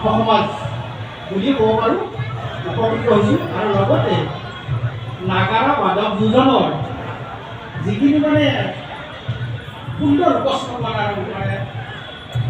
সমাজ বুলি ক'ব পাৰোঁ উপকৃত হৈছোঁ। আৰু লগতে নাগাৰা বাদক দুজনৰ যিখিনি মানে সুন্দৰ উপস্থাপন আৰু মানে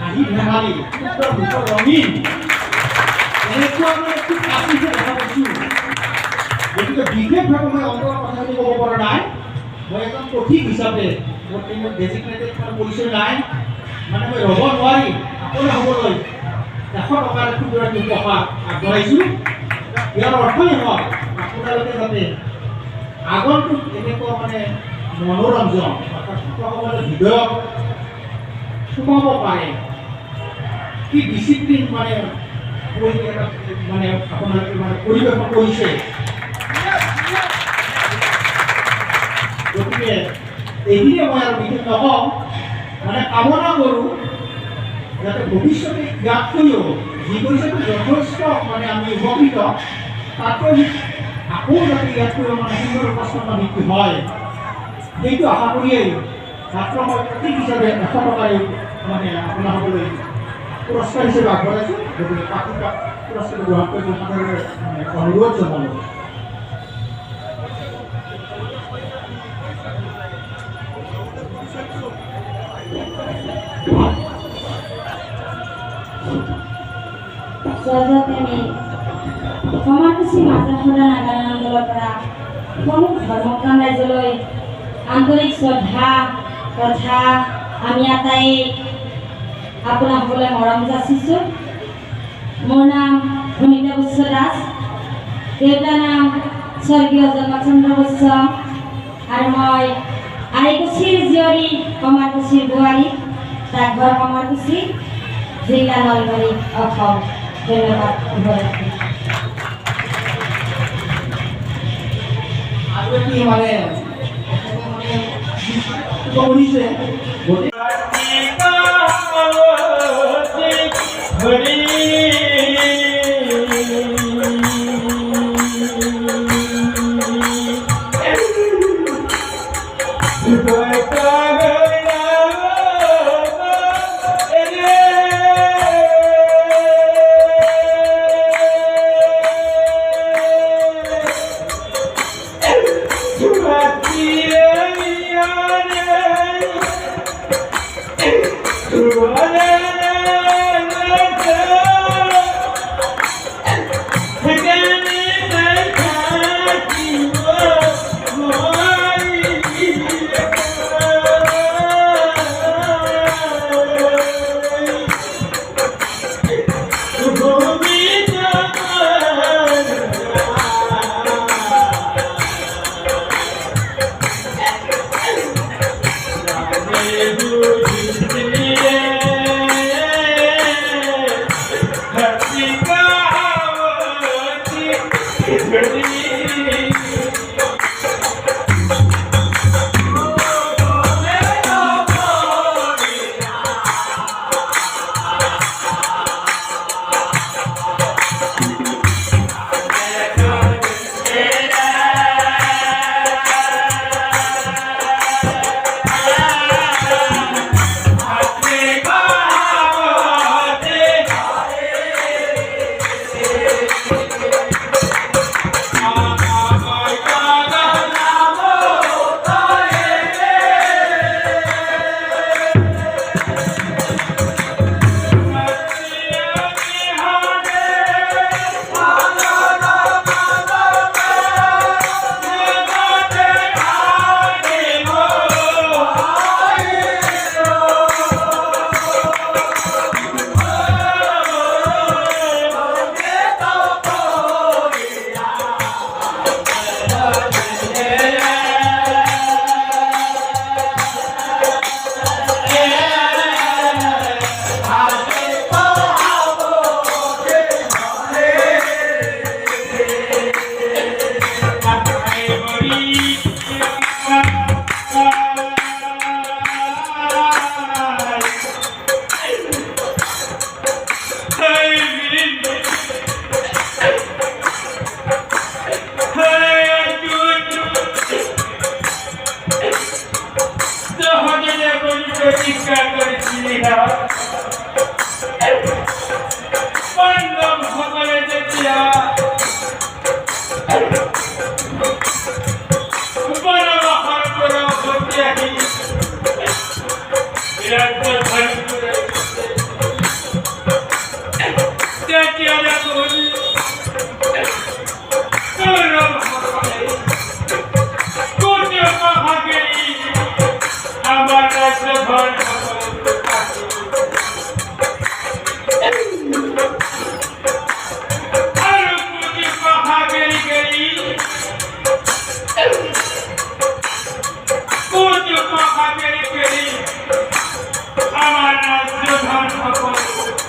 হাঁহি ধেমালি সুন্দৰ ৰূপৰ ৰঙীন এনেকুৱা মানে খুব কাটিছে দেখা পাইছোঁ। গতিকে বিশেষভাৱে মই অন্তৰৰ কথাখিনি ক'ব পৰা নাই। মই এজন পথিক হিচাপে মোৰ কিন্তু ডেজিগনেটেড পৰিচয় নাই, মানে মই ৰ'ব নোৱাৰি সকলো হ'বলৈ 100 টকাৰ ক্ষুদ্ৰটি উপহাৰ আগবঢ়াইছোঁ। ইয়াৰ অৰ্থই হ'ল আপোনালোকে যাতে আগন্তুক এনেকুৱা মানে মনোৰঞ্জন অৰ্থাৎ ভক্তসকলে হৃদয়ত সোমাব পাৰে কি ডিচিপ্লিন মানে আপোনালোকে মানে পৰিৱেশন কৰিছে। গতিকে এইখিনিয়ে মই আৰু বিশেষ নকওঁ, মানে কামনা কৰোঁ যাতে ভৱিষ্যতে ইয়াতকৈও যি কৰিছে যথেষ্ট মানে আমি উপকৃত, তাতকৈ আকৌ যাতে ইয়াতকৈও মানে সুন্দৰ উপস্থাপনা বৃদ্ধি হয় সেইটো আশা কৰিয়েই মাত্ৰ মই প্ৰতীক হিচাপে 100 টকাৰে মানে আপোনালোকলৈ পুৰস্কাৰ হিচাপে আগবঢ়াইছোঁ। গতিকে পাতিক পুৰস্কাৰ গ্ৰহণ কৰিব মানে অনুৰোধ জনালোঁ। সমাজসী মাজৰা নাগালেণ্ডৰ পৰা কোনো ধৰ্মপ্ৰাণ ৰাজ্যলৈ আন্তৰিক শ্ৰদ্ধা তথা আমি আটাই আপোনাসকলে মৰম যাচিছোঁ। মোৰ নাম ভূমিতা বৈশ্য দাস, দেউতাৰ নাম স্বৰ্গীয় জন্মচন্দ্ৰ বৈশ্য, আৰু মই আইকুচিৰ জীয়ৰী কমাৰকুচিৰ বোৱাৰী, ডাকঘৰ কমাৰকুচি, জিলা নলবাৰী, অসম। ধন্যবাদ। আৰু কি মানে কৰিছে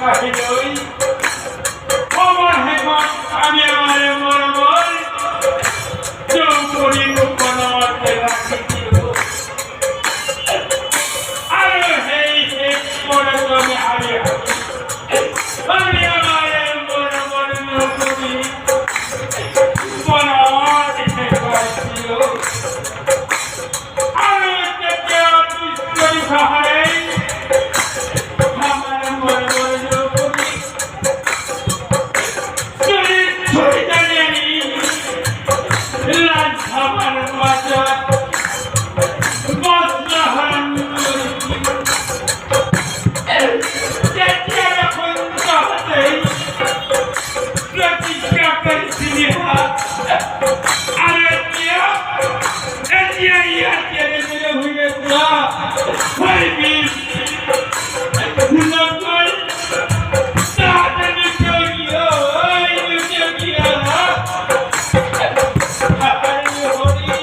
কাহিলই আমার হেমত আমি আমার মরমর চৌকরি গোপনতে রাখিছিল আর হেই হে মনে তুমি হারি আমি আমার মরমর নৌকরি বনতে রাখিছিল আমি তেতে দুষ্করি সাহারে আমার মরমর নৌকরি চুরি ছুটি জানি লাঞ্ছাবার বাজার বস্ত্রহরণ তেতে যখন চাহতেই প্রতিজ্ঞা করেছিলি আরে ইয়া তেরে মেরে হইলে পুরা হইবি নকল তাতে নিচে গিয়া হরি হরি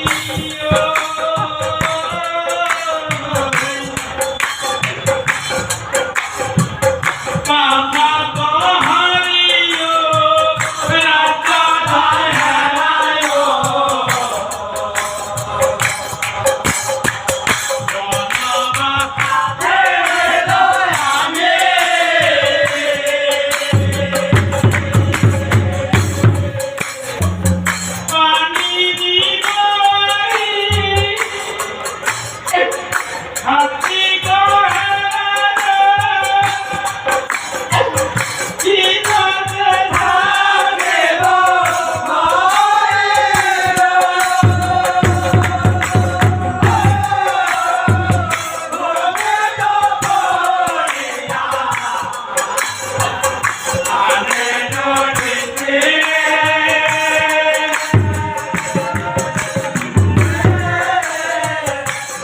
মামা বহারিও রাজা হারায়ো বনমা হেলো আমি পানি দিবাই হাতি গহেরা জীবনে ভাগেব আনে নদীতে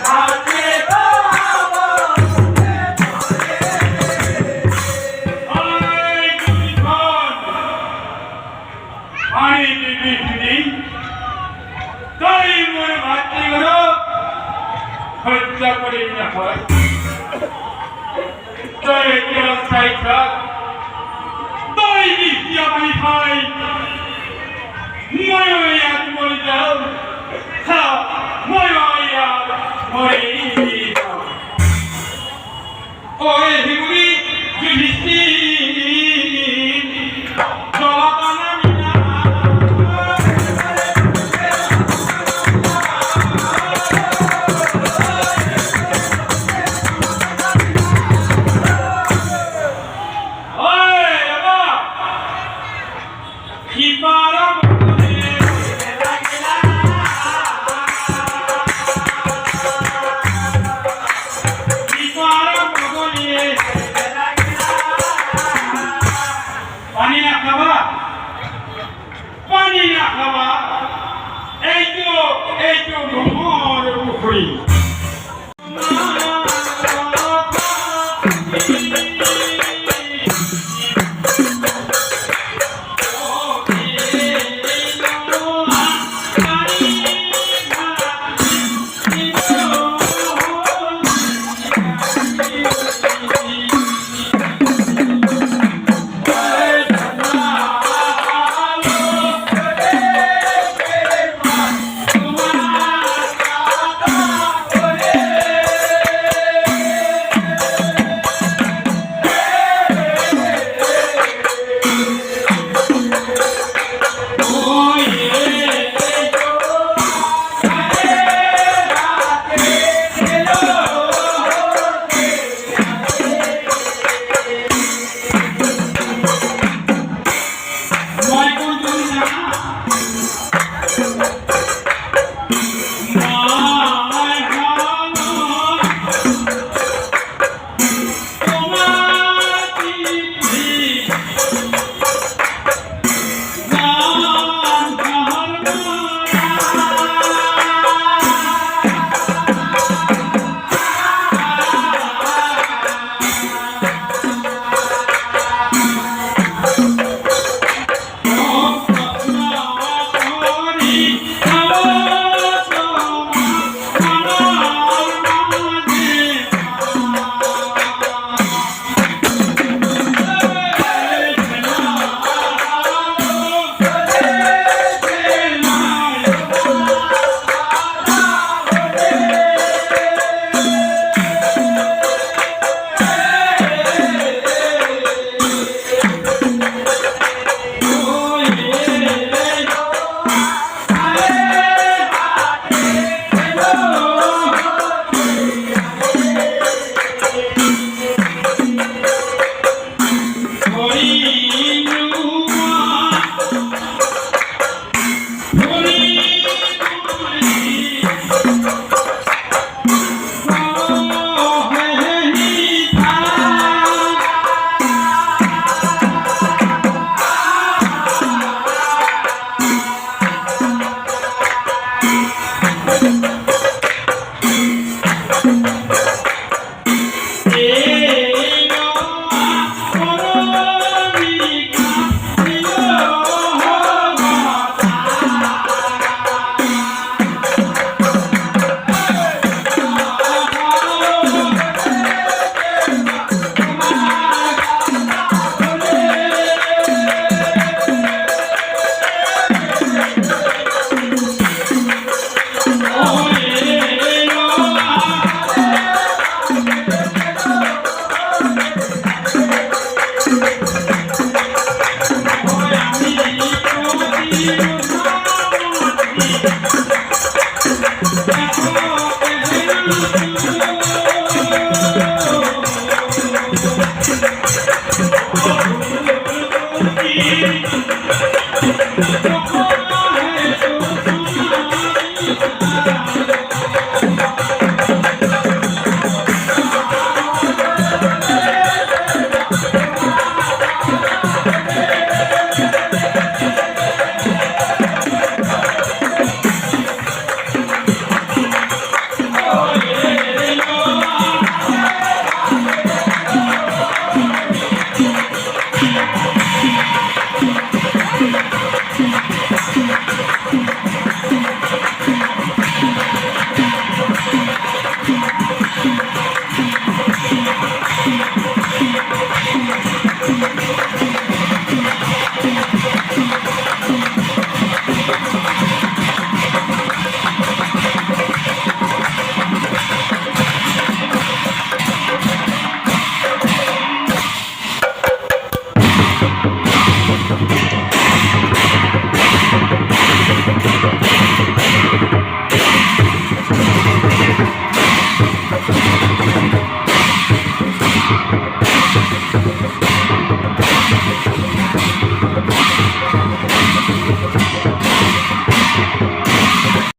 হাতে পানি দিবি দিদি তাই মোর ভাতৃগুলো হত্যা করি না হয় তাই কেউ চাই থাক তাই দিদি আমি ভাই ময়া মরে যাও হ্যাঁ ময়া মরে যাও ওই হিগুলি যুধিষ্ঠির জলাদানা মিনা ওই বাবা কি পারম করে লাগিলা